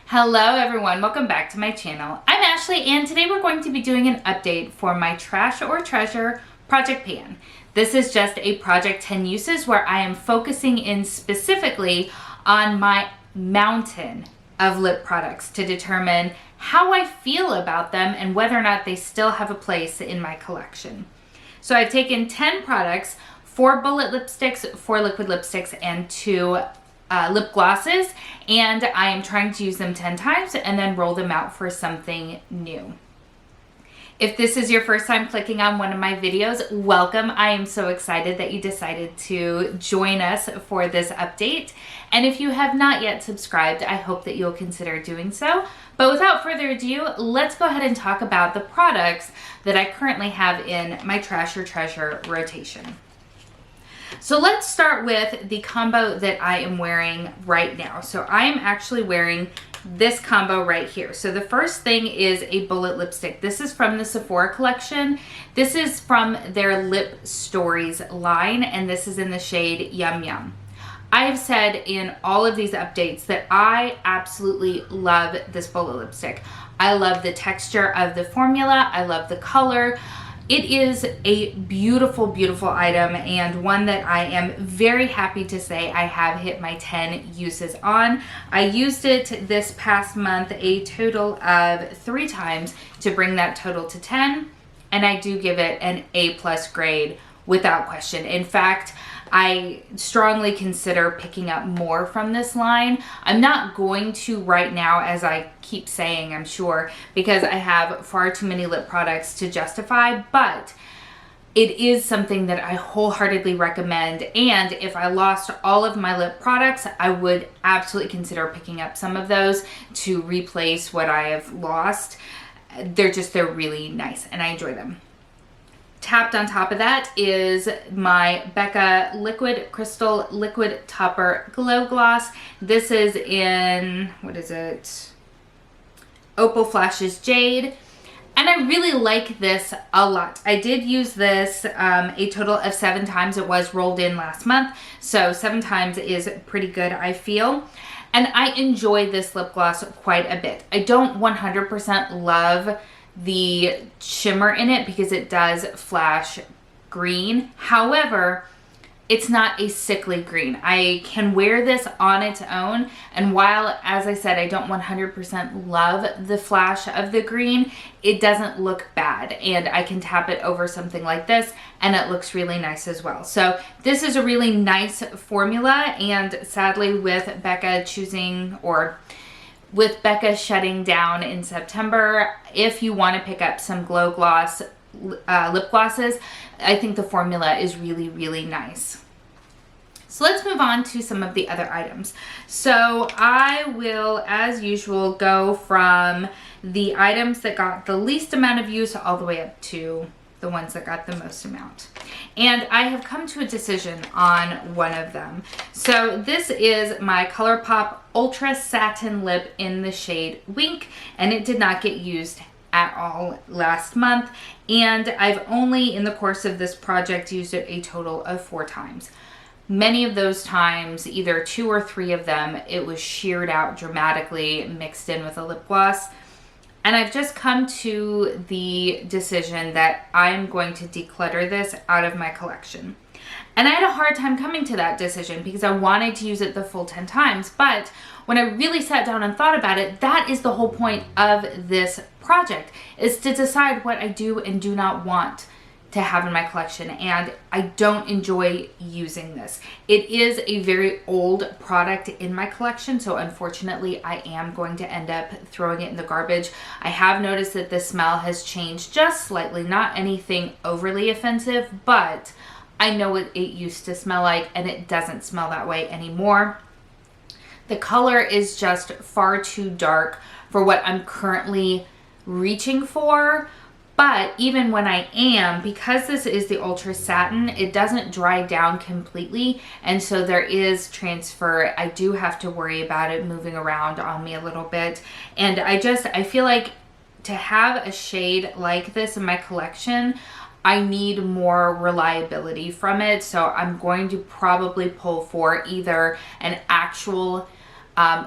Hello everyone, welcome back to my channel. I'm Ashley and today we're going to be doing an update for my Trash or Treasure project pan. This is just a project 10 uses where I am focusing in specifically on my mountain of lip products to determine how I feel about them and whether or not they still have a place in my collection. So I've taken 10 products, 4 bullet lipsticks, 4 liquid lipsticks, and 2 lip glosses, and I am trying to use them 10 times and then roll them out for something new. If this is your first time clicking on one of my videos, welcome. I am so excited that you decided to join us for this update. And if you have not yet subscribed, I hope that you'll consider doing so. But without further ado, let's go ahead and talk about the products that I currently have in my Trash or Treasure rotation. So let's start with the combo that I am wearing right now. So I am actually wearing this combo right here. So the first thing is a bullet lipstick. This is from the Sephora collection. This is from their Lip Stories line, and this is in the shade Yum Yum. I have said in all of these updates that I absolutely love this bullet lipstick. I love the texture of the formula. I love the color. It is a beautiful, beautiful item and one that I am very happy to say I have hit my 10 uses on. I used it this past month a total of 3 times to bring that total to 10, and I do give it an A+ grade without question. In fact, I strongly consider picking up more from this line. I'm not going to right now, as I keep saying, I'm sure, because I have far too many lip products to justify, but it is something that I wholeheartedly recommend. And if I lost all of my lip products, I would absolutely consider picking up some of those to replace what I have lost. They're really nice and I enjoy them. Tapped on top of that is my Becca Liquid Crystal Liquid Topper Glow Gloss. This is in, what is it? Opal Flashes Jade. And I really like this a lot. I did use this a total of 7 times. It was rolled in last month, so 7 times is pretty good, I feel. And I enjoy this lip gloss quite a bit. I don't 100% love the shimmer in it because it does flash green. However, it's not a sickly green. I can wear this on its own, and while, as I said, I don't 100% love the flash of the green, it doesn't look bad, and I can tap it over something like this and it looks really nice as well. So this is a really nice formula, and sadly with Becca shutting down in September, if you want to pick up some glow gloss lip glosses, I think the formula is really, really nice. So let's move on to some of the other items. So I will, as usual, go from the items that got the least amount of use all the way up to the ones that got the most amount. And I have come to a decision on one of them. So this is my Colourpop Ultra Satin Lip in the shade Wink, and it did not get used at all last month. And I've only, in the course of this project, used it a total of 4 times. Many of those times, either 2 or 3 of them, it was sheared out dramatically, mixed in with a lip gloss. And I've just come to the decision that I'm going to declutter this out of my collection. And I had a hard time coming to that decision because I wanted to use it the full 10 times. But when I really sat down and thought about it, that is the whole point of this project, is to decide what I do and do not want to have in my collection, and I don't enjoy using this. It is a very old product in my collection, so unfortunately I am going to end up throwing it in the garbage. I have noticed that the smell has changed just slightly, not anything overly offensive, but I know what it used to smell like, and it doesn't smell that way anymore. The color is just far too dark for what I'm currently reaching for. But even when I am, because this is the Ultra Satin, it doesn't dry down completely, and so there is transfer. I do have to worry about it moving around on me a little bit, and I feel like to have a shade like this in my collection, I need more reliability from it. So I'm going to probably pull for either an actual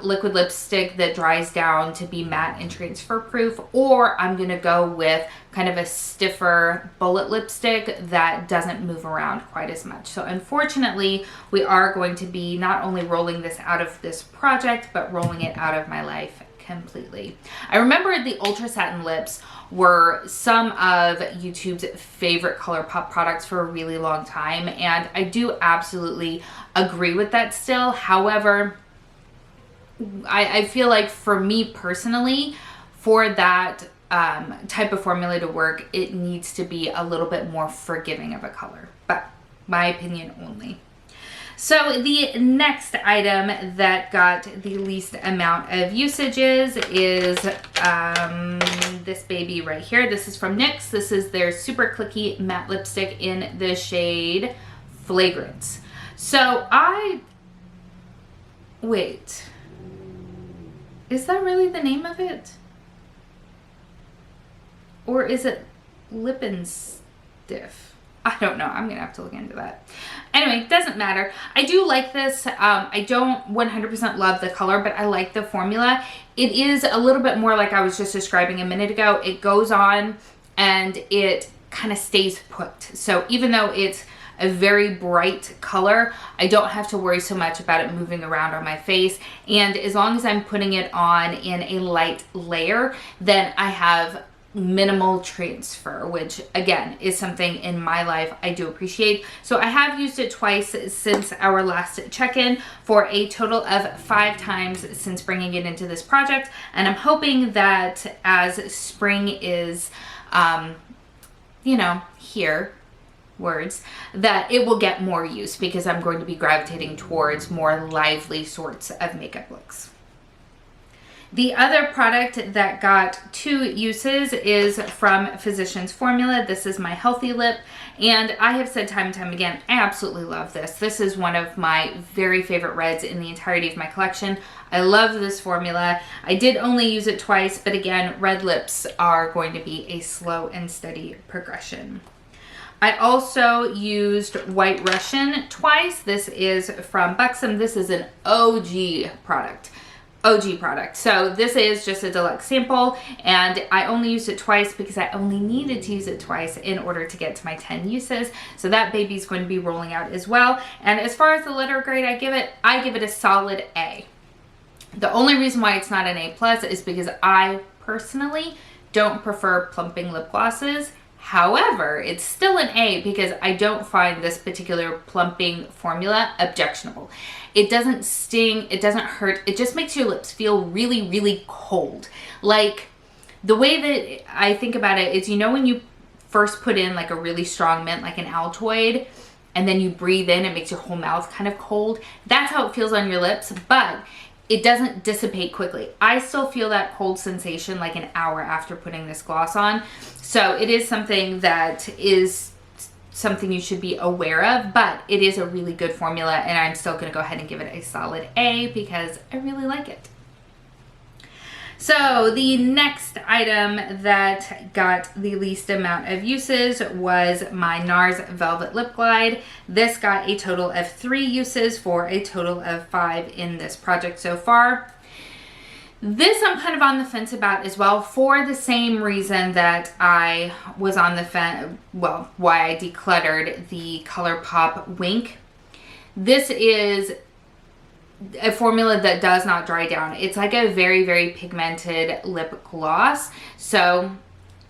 liquid lipstick that dries down to be matte and transfer proof, or I'm gonna go with kind of a stiffer bullet lipstick that doesn't move around quite as much. So unfortunately, we are going to be not only rolling this out of this project, but rolling it out of my life completely. I remember the Ultra Satin Lips were some of YouTube's favorite Colourpop products for a really long time, and I do absolutely agree with that still. However, I feel like for me personally, for that type of formula to work, it needs to be a little bit more forgiving of a color, but my opinion only. So the next item that got the least amount of usages is this baby right here. This is from NYX. This is their super clicky matte lipstick in the shade Flagrance. So wait, is that really the name of it? Or is it Lip and Stiff? I don't know. I'm gonna have to look into that. Anyway, doesn't matter. I do like this. I don't 100% love the color, but I like the formula. It is a little bit more like I was just describing a minute ago. It goes on and it kind of stays put. So even though it's a very bright color, I don't have to worry so much about it moving around on my face. And as long as I'm putting it on in a light layer, then I have minimal transfer, which again is something in my life I do appreciate. So I have used it twice since our last check-in, for a total of 5 times since bringing it into this project, and I'm hoping that as spring is you know, here, words, that it will get more use, because I'm going to be gravitating towards more lively sorts of makeup looks. The other product that got 2 uses is from Physicians Formula. This is my Healthy Lip, and I have said time and time again, I absolutely love this. This is one of my very favorite reds in the entirety of my collection. I love this formula. I did only use it twice, but again, red lips are going to be a slow and steady progression. I also used White Russian twice. This is from Buxom. This is an OG product. So this is just a deluxe sample, and I only used it twice because I only needed to use it twice in order to get to my 10 uses. So that baby's going to be rolling out as well. And as far as the letter grade I give it a solid A. The only reason why it's not an A+ is because I personally don't prefer plumping lip glosses. However, it's still an A because I don't find this particular plumping formula objectionable. It doesn't sting, it doesn't hurt, it just makes your lips feel really, really cold. Like, the way that I think about it is, you know, when you first put in like a really strong mint, like an Altoid, and then you breathe in, it makes your whole mouth kind of cold. That's how it feels on your lips, but it doesn't dissipate quickly. I still feel that cold sensation like an hour after putting this gloss on. So it is something that is something you should be aware of, but it is a really good formula, and I'm still gonna go ahead and give it a solid A because I really like it. So the next item that got the least amount of uses was my NARS Velvet Lip Glide. This got a total of 3 uses for a total of 5 in this project so far. This I'm kind of on the fence about as well, for the same reason that I was on the fence, well, why I decluttered the Colourpop Wink. This is a formula that does not dry down. It's like a very, very pigmented lip gloss. So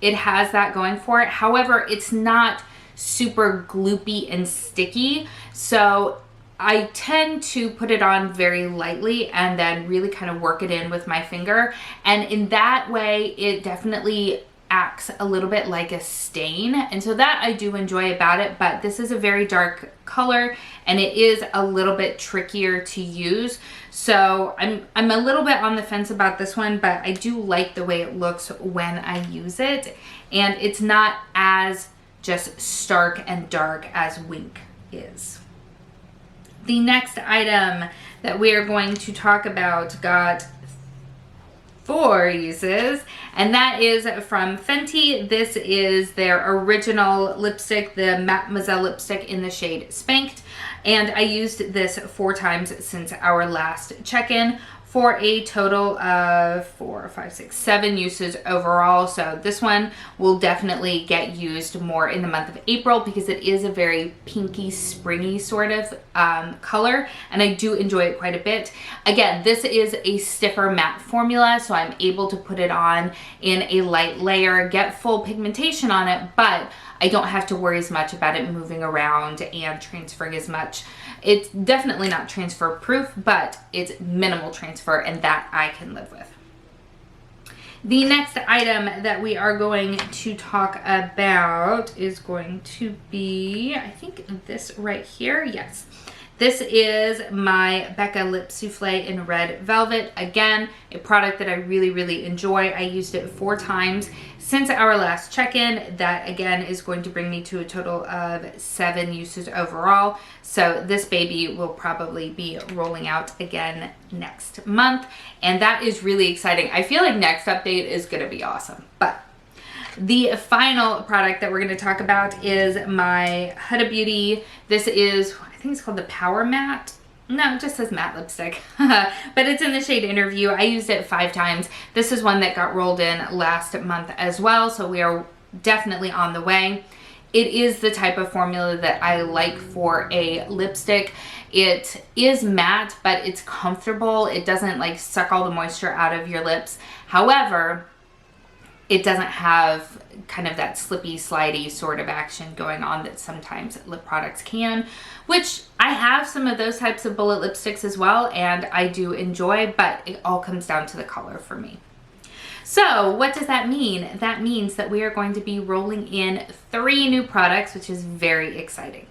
it has that going for it. However, it's not super gloopy and sticky. So I tend to put it on very lightly and then really kind of work it in with my finger. And in that way, it definitely acts a little bit like a stain, and so that I do enjoy about it. But this is a very dark color and it is a little bit trickier to use, so I'm a little bit on the fence about this one, but I do like the way it looks when I use it, and it's not as just stark and dark as Wink is. The next item that we are going to talk about got 4 uses, and that is from Fenty. This is their original lipstick, the Mademoiselle lipstick in the shade Spanked, and I used this 4 times since our last check-in. for a total of 4, 5, 6, 7 uses overall. So this one will definitely get used more in the month of April because it is a very pinky, springy sort of color, and I do enjoy it quite a bit. Again, this is a stiffer matte formula, so I'm able to put it on in a light layer, get full pigmentation on it, but I don't have to worry as much about it moving around and transferring as much. It's definitely not transfer proof, but it's minimal transfer, and that I can live with. The next item that we are going to talk about is going to be, I think this right here. Yes. This is my Becca Lip Souffle in Red Velvet. Again, a product that I really, really enjoy. I used it 4 times since our last check-in. That again is going to bring me to a total of 7 uses overall. So this baby will probably be rolling out again next month, and that is really exciting. I feel like next update is gonna be awesome. But the final product that we're going to talk about is my Huda Beauty. This is, I think it's called the Power Matte. No, it just says matte lipstick, but it's in the shade Interview. I used it 5 times. This is one that got rolled in last month as well, so we are definitely on the way. It is the type of formula that I like for a lipstick. It is matte, but it's comfortable. It doesn't like suck all the moisture out of your lips. However, it doesn't have kind of that slippy, slidey sort of action going on that sometimes lip products can, which I have some of those types of bullet lipsticks as well, and I do enjoy, but it all comes down to the color for me. So what does that mean? That means that we are going to be rolling in 3 new products, which is very exciting.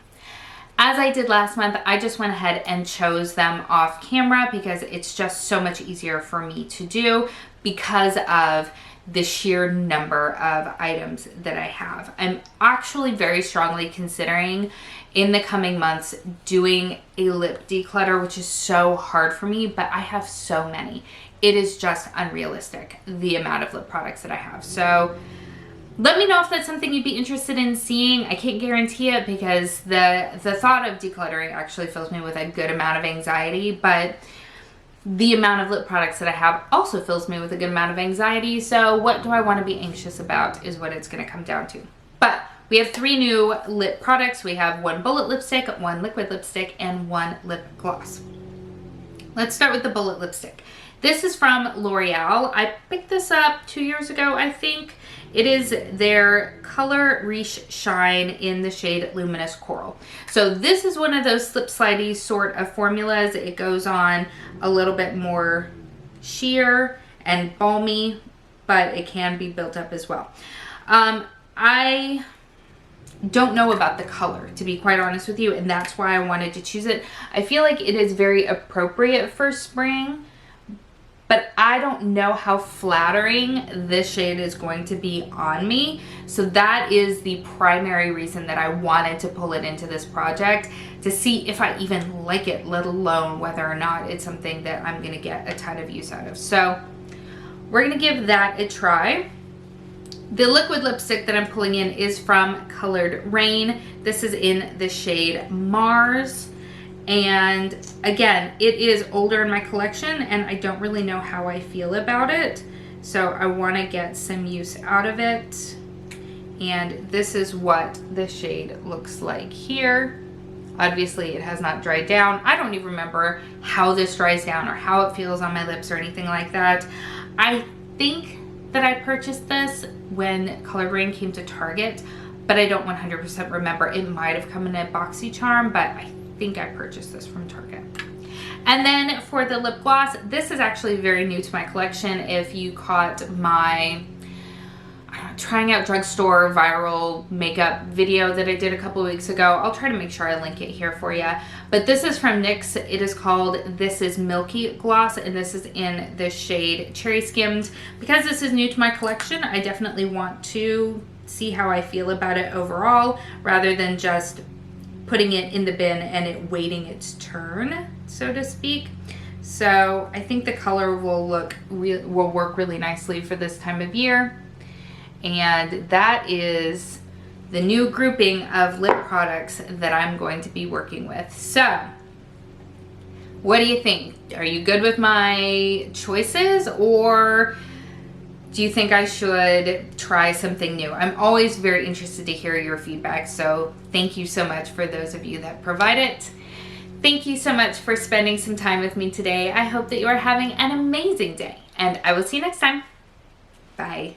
As I did last month, I just went ahead and chose them off camera because it's just so much easier for me to do because of the sheer number of items that I have. I'm actually very strongly considering in the coming months doing a lip declutter, which is so hard for me, but I have so many. It is just unrealistic, the amount of lip products that I have. So let me know if that's something you'd be interested in seeing. I can't guarantee it because the thought of decluttering actually fills me with a good amount of anxiety, but the amount of lip products that I have also fills me with a good amount of anxiety. So what do I want to be anxious about is what it's going to come down to. But we have 3 new lip products. We have 1 bullet lipstick, 1 liquid lipstick, and 1 lip gloss. Let's start with the bullet lipstick. This is from L'Oreal. I picked this up 2 years ago, I think. It is their Color Riche Shine in the shade Luminous Coral. So this is one of those slip slidey sort of formulas. It goes on a little bit more sheer and balmy, but it can be built up as well. I don't know about the color, to be quite honest with you, and that's why I wanted to choose it. I feel like it is very appropriate for spring, but I don't know how flattering this shade is going to be on me. So that is the primary reason that I wanted to pull it into this project, to see if I even like it, let alone whether or not it's something that I'm gonna get a ton of use out of. So we're gonna give that a try. The liquid lipstick that I'm pulling in is from Colored Rain. This is in the shade NARS. And again, it is older in my collection and I don't really know how I feel about it. So I want to get some use out of it. And this is what the shade looks like here. Obviously it has not dried down. I don't even remember how this dries down or how it feels on my lips or anything like that. I think that I purchased this when Colored Rain came to Target, but I don't 100% remember. It might have come in a BoxyCharm, but I think I purchased this from Target. And then for the lip gloss, this is actually very new to my collection. If you caught my trying out drugstore viral makeup video that I did a couple of weeks ago, I'll try to make sure I link it here for you. But this is from NYX. It is called This Is Milky Gloss, and this is in the shade Cherry Skimmed. Because this is new to my collection, I definitely want to see how I feel about it overall, rather than just putting it in the bin and it waiting its turn, so to speak. So I think the color will work really nicely for this time of year. And that is the new grouping of lip products that I'm going to be working with. So What do you think? Are you good with my choices, or do you think I should try something new? I'm always very interested to hear your feedback, so thank you so much for those of you that provide it. Thank you so much for spending some time with me today. I hope that you are having an amazing day, and I will see you next time. Bye.